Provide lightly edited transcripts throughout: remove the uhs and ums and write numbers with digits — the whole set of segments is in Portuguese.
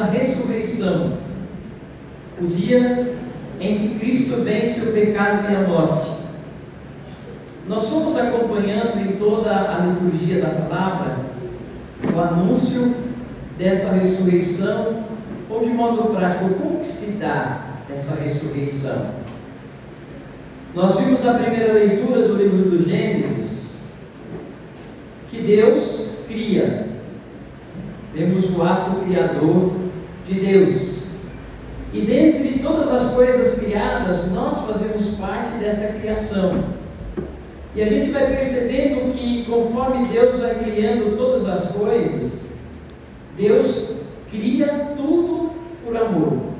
a ressurreição, o dia em que Cristo vence o pecado e a morte. Nós fomos acompanhando em toda a liturgia da palavra o anúncio dessa ressurreição, ou de modo prático, como que se dá essa ressurreição? Nós vimos na primeira leitura do livro do Gênesis que Deus cria. Vemos o ato criador de Deus. E dentre todas as coisas criadas, nós fazemos parte dessa criação. E a gente vai percebendo que conforme Deus vai criando todas as coisas, Deus cria tudo por amor.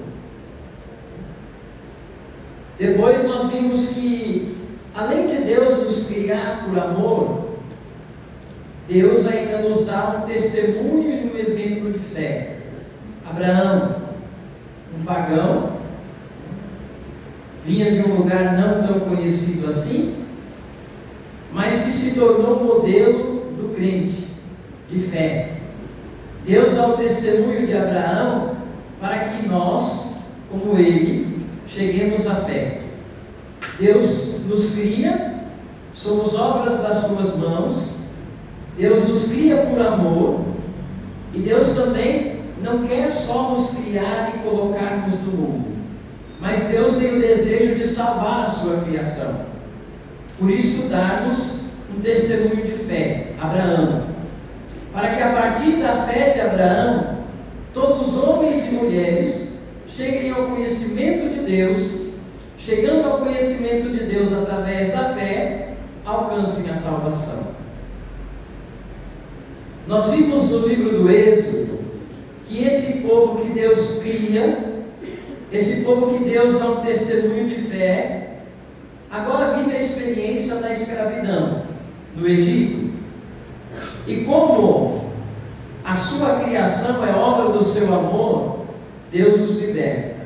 Depois nós vimos que, além de Deus nos criar por amor, Deus ainda nos dá um testemunho e um exemplo de fé. Abraão, um pagão, vinha de um lugar não tão conhecido assim, mas que se tornou modelo do crente, de fé. Deus dá o testemunho de Abraão para que nós, como ele, cheguemos à fé. Deus nos cria, somos obras das suas mãos, Deus nos cria por amor, e Deus também não quer só nos criar e colocar-nos no mundo, mas Deus tem o desejo de salvar a sua criação. Por isso, dar-nos um testemunho de fé, Abraão, para que a partir da fé de Abraão, todos os homens e mulheres cheguem ao conhecimento de Deus, chegando ao conhecimento de Deus através da fé, alcancem a salvação. Nós vimos no livro do Êxodo que esse povo que Deus cria, esse povo que Deus dá um testemunho de fé, agora vive a experiência da escravidão no Egito. E como a sua criação é obra do seu amor, Deus os liberta.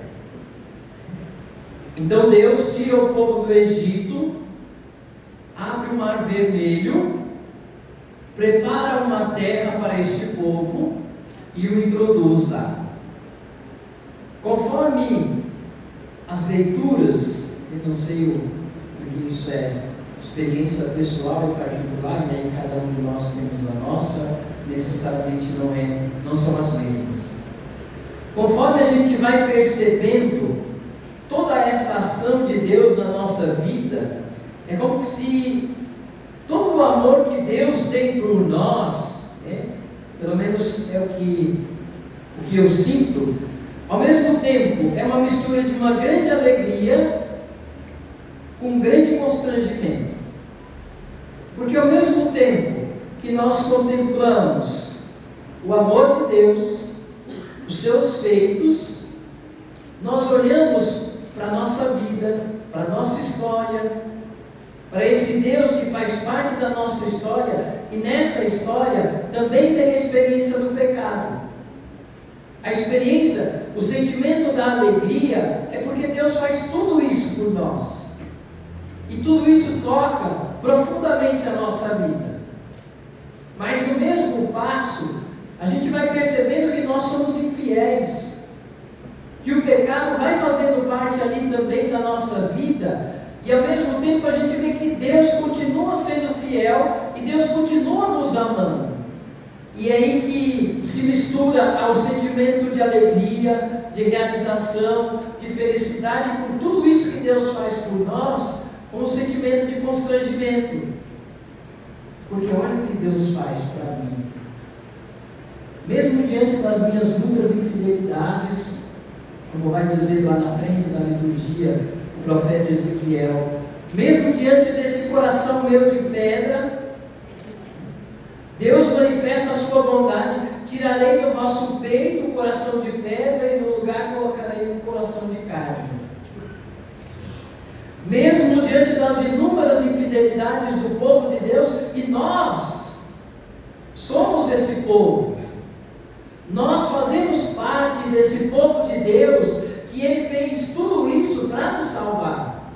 Então Deus tira o povo do Egito, abre o mar vermelho, prepara uma terra para este povo e o introduz lá. Conforme as leituras, eu não sei porque isso é experiência pessoal e particular, e aí cada um de nós temos a nossa, necessariamente não são as mesmas. Conforme a gente vai percebendo toda essa ação de Deus na nossa vida, é como se todo o amor que Deus tem por nós, pelo menos é o que eu sinto, ao mesmo tempo é uma mistura de uma grande alegria com um grande constrangimento. Porque ao mesmo tempo que nós contemplamos o amor de Deus, os seus feitos, nós olhamos para a nossa vida, para a nossa história, para esse Deus que faz parte da nossa história, e nessa história também tem a experiência do pecado. A experiência, o sentimento da alegria, é porque Deus faz tudo isso por nós. E tudo isso toca profundamente a nossa vida. Mas no mesmo passo, a gente vai percebendo que nós somos infiéis, que o pecado vai fazendo parte ali também da nossa vida, e ao mesmo tempo a gente vê que Deus continua sendo fiel e Deus continua nos amando. E é aí que se mistura ao sentimento de alegria, de realização, de felicidade por tudo isso que Deus faz por nós, com um sentimento de constrangimento. Porque olha o que Deus faz para mim. Mesmo diante das minhas muitas infidelidades, como vai dizer lá na frente da liturgia o profeta Ezequiel, mesmo diante desse coração meu de pedra, Deus manifesta a sua bondade. Tirarei do vosso peito o coração de pedra e no lugar colocarei um coração de carne. Mesmo diante das inúmeras infidelidades do povo de Deus, e nós somos esse povo, nós fazemos parte desse povo de Deus, que Ele fez tudo isso para nos salvar.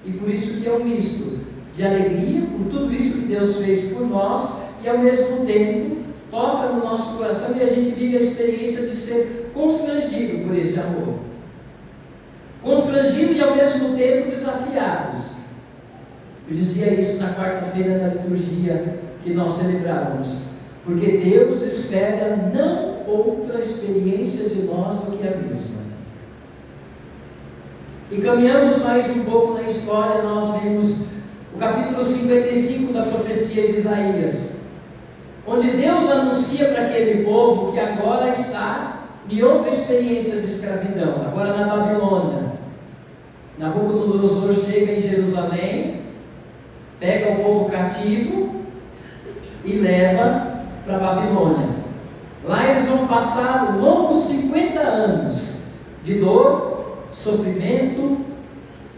E por isso que é um misto de alegria por tudo isso que Deus fez por nós, e ao mesmo tempo toca no nosso coração e a gente vive a experiência de ser constrangido por esse amor. Constrangido e ao mesmo tempo desafiados. Eu dizia isso na quarta-feira na liturgia que nós celebrávamos. Porque Deus espera não outra experiência de nós do que a mesma. E caminhamos mais um pouco na história, nós vemos o capítulo 55 da profecia de Isaías, onde Deus anuncia para aquele povo que agora está em outra experiência de escravidão, agora na Babilônia. Nabucodonosor chega em Jerusalém, pega o povo cativo e leva para a Babilônia. Lá eles vão passar longos 50 anos de dor, sofrimento,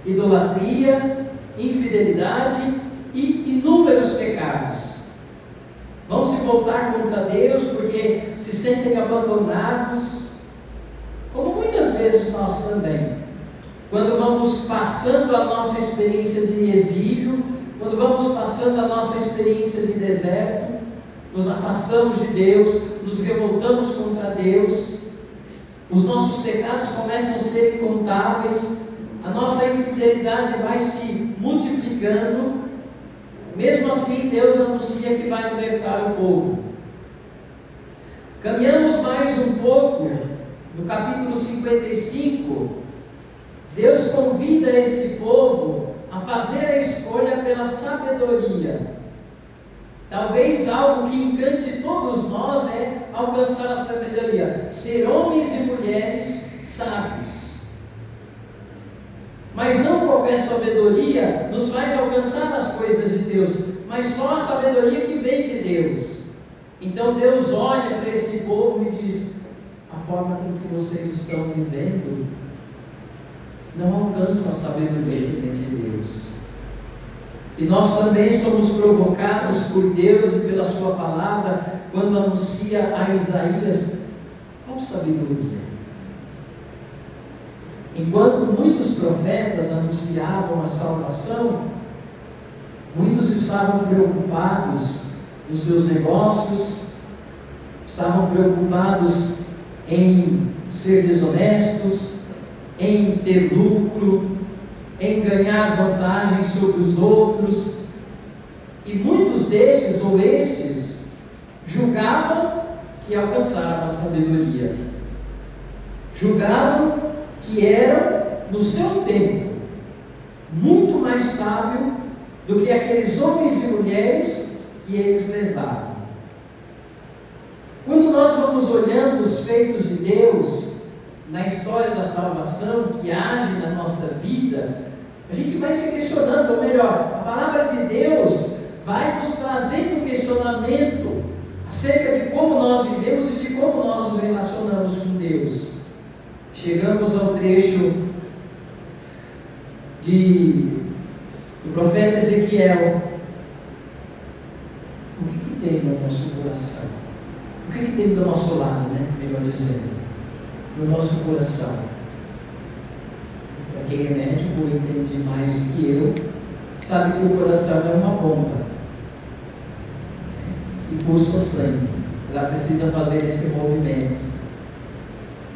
idolatria, infidelidade e inúmeros pecados. Vão se voltar contra Deus porque se sentem abandonados, como muitas vezes nós também. Quando vamos passando a nossa experiência de exílio, quando vamos passando a nossa experiência de deserto, nos afastamos de Deus, nos revoltamos contra Deus, os nossos pecados começam a ser incontáveis, a nossa infidelidade vai se multiplicando. Mesmo assim, Deus anuncia que vai libertar o povo. Caminhamos mais um pouco, no capítulo 55, Deus convida esse povo a fazer a escolha pela sabedoria. Talvez algo que encante todos nós é alcançar a sabedoria, ser homens e mulheres sábios. Mas não qualquer sabedoria nos faz alcançar as coisas de Deus, mas só a sabedoria que vem de Deus. Então Deus olha para esse povo e diz: a forma com que vocês estão vivendo não alcança a sabedoria que vem de Deus. E nós também somos provocados por Deus e pela sua palavra, quando anuncia a Isaías: qual sabedoria? Enquanto muitos profetas anunciavam a salvação, muitos estavam preocupados nos seus negócios, estavam preocupados em ser desonestos, em ter lucro, em ganhar vantagem sobre os outros, e muitos destes ou estes julgavam que alcançaram a sabedoria, julgavam que eram, no seu tempo, muito mais sábio do que aqueles homens e mulheres que eles lesavam. Quando nós vamos olhando os feitos de Deus na história da salvação que age na nossa vida, a gente vai se questionando, ou melhor, a palavra de Deus vai nos trazendo um questionamento acerca de como nós vivemos e de como nós nos relacionamos com Deus. Chegamos ao trecho do profeta Ezequiel. O que tem no nosso coração? O que tem do nosso lado, né? Melhor dizendo, no nosso coração. Para quem é médico ou entende mais do que eu, sabe que o coração é uma bomba e pulsa sangue. Ela precisa fazer esse movimento.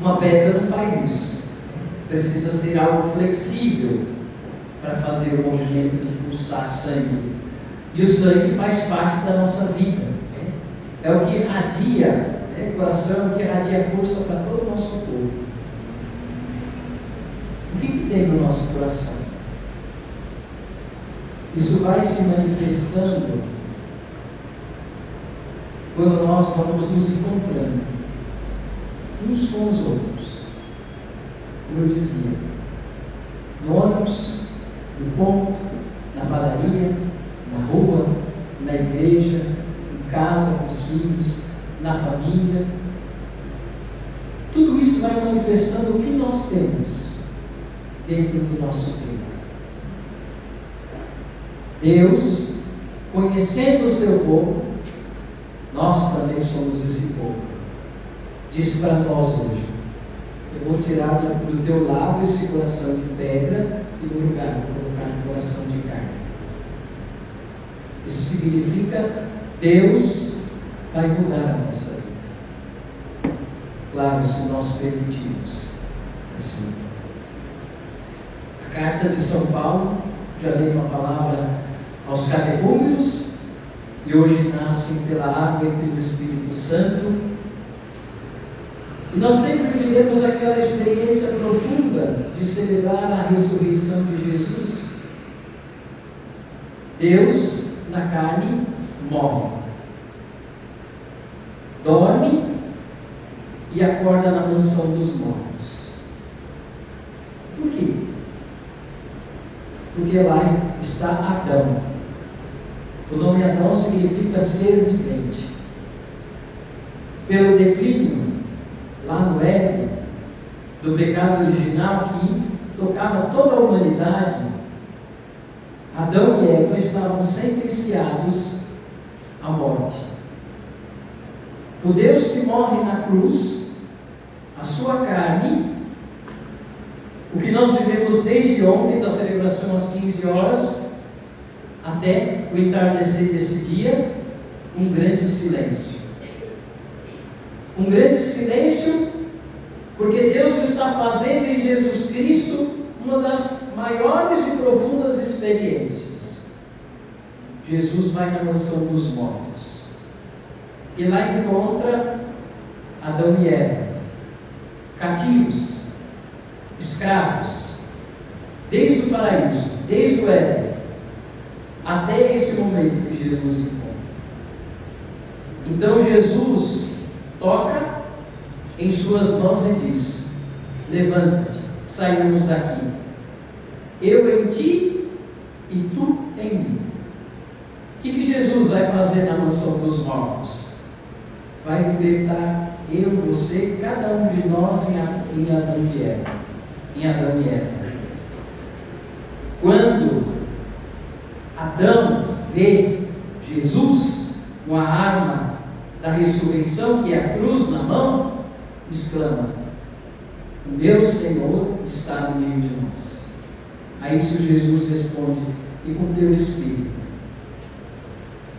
Uma pedra não faz isso. Precisa ser algo flexível para fazer o movimento de pulsar sangue. E o sangue faz parte da nossa vida. É o que irradia, o coração é o que irradia força para todo o nosso corpo. O que tem no nosso coração? Isso vai se manifestando quando nós vamos nos encontrando uns com os outros. Como eu dizia, no ônibus, no ponto, na padaria, na rua, na igreja, em casa com os filhos, na família. Tudo isso vai manifestando o que nós temos dentro do nosso peito. Deus, conhecendo o seu povo, nós também somos esse povo. Diz para nós hoje: eu vou tirar do teu lado esse coração de pedra e no lugar vou colocar um coração de carne. Isso significa Deus vai mudar a nossa vida. Claro, se nós permitirmos assim. A carta de São Paulo, já dei uma palavra aos catecúmenos, e hoje nascem pela água e pelo Espírito Santo. E nós sempre vivemos aquela experiência profunda de celebrar a ressurreição de Jesus. Deus, na carne, morre, dorme e acorda na mansão dos mortos. Por quê? Porque lá está Adão. O nome Adão significa ser vivente. Pelo declínio, lá no Éden, do pecado original que tocava toda a humanidade, Adão e Eva estavam sentenciados à morte. O Deus que morre na cruz, a sua carne, o que nós vivemos desde ontem, da celebração às 15 horas, até o entardecer desse dia, um grande silêncio. Um grande silêncio, porque Deus está fazendo em Jesus Cristo uma das maiores e profundas experiências. Jesus vai na mansão dos mortos e lá encontra Adão e Eva, cativos, escravos, desde o paraíso, desde o Éden, até esse momento que Jesus encontra. Então Jesus toca em suas mãos e diz: levanta-te, saímos daqui, eu em ti e tu em mim. O que Jesus vai fazer na mansão dos mortos? Vai libertar eu, você, cada um de nós em Adão e Eva. Em Adão e Eva. Quando Adão vê Jesus com a arma da ressurreição, que é a cruz na mão, exclama: o meu Senhor está no meio de nós. A isso Jesus responde: e com teu espírito.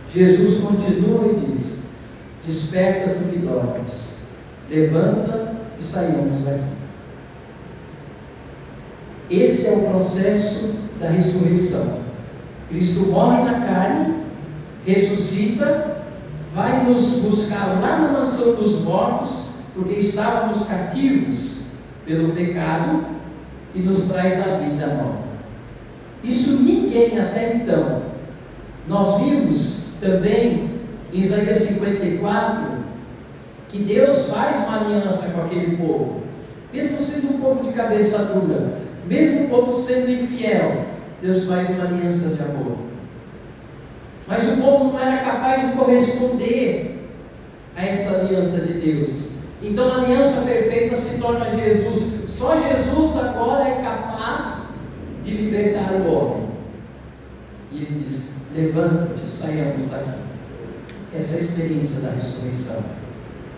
Jesus continua e diz: desperta tu que dormes, levanta e saiamos daqui. Esse é o processo da ressurreição. Cristo morre na carne, ressuscita, vai nos buscar lá na mansão dos mortos, porque estávamos cativos pelo pecado, e nos traz a vida nova. Isso ninguém até então. Nós vimos também em Isaías 54 que Deus faz uma aliança com aquele povo, mesmo sendo um povo de cabeça dura, mesmo o povo sendo infiel. Deus faz uma aliança de amor. Mas o povo não era capaz de corresponder a essa aliança de Deus. Então a aliança perfeita se torna Jesus. Só Jesus agora é capaz de libertar o homem. E ele diz: levanta-te, saiamos daqui. Essa é a experiência da ressurreição.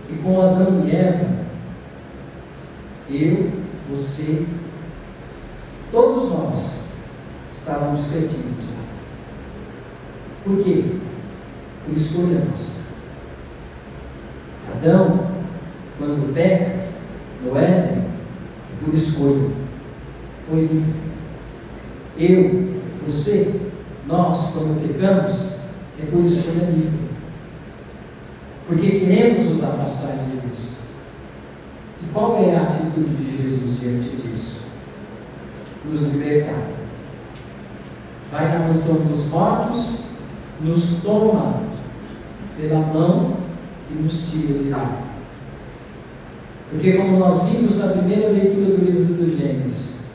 E com Adão e Eva, eu, você, todos nós estávamos cativos lá. Por quê? Por escolha nossa. Adão, quando peca no Éden, por escolha, foi livre. Eu, você, nós, quando pecamos, é por escolha livre, porque queremos nos afastar de Deus. E qual é a atitude de Jesus diante disso? Nos libertar. Vai na mansão dos mortos, nos toma pela mão e nos tira de lá. Porque, como nós vimos na primeira leitura do livro do Gênesis,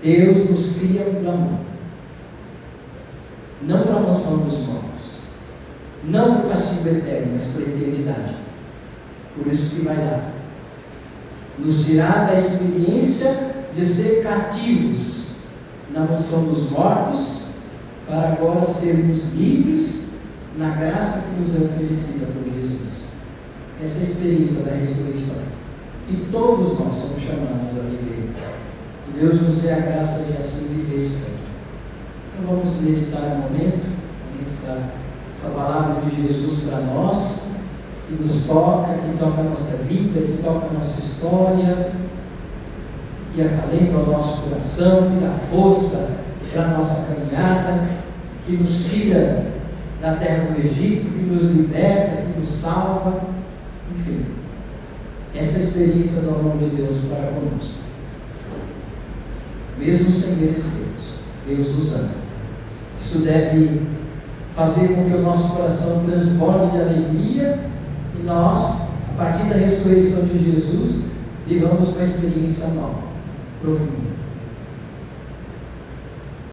Deus nos cria para amor, não para a mansão dos mortos, não para o castigo eterno, mas para a eternidade. Por isso que vai lá, nos tirar da experiência de ser cativos na mansão dos mortos, para agora sermos livres na graça que nos é oferecida por Jesus. Essa é a experiência da ressurreição, que todos nós somos chamados a viver. Que Deus nos dê a graça de assim viver sempre. Então vamos meditar um momento nessa palavra de Jesus para nós, que nos toca, que toca a nossa vida, que toca a nossa história, que acalenta o nosso coração, que dá força para a nossa caminhada, que nos tira da terra do Egito, que nos liberta, que nos salva, enfim, essa experiência do amor de Deus para conosco, mesmo sem merecermos, Deus nos ama. Isso deve fazer com que o nosso coração transborde de alegria e nós, a partir da ressurreição de Jesus, vivamos uma experiência nova, profunda.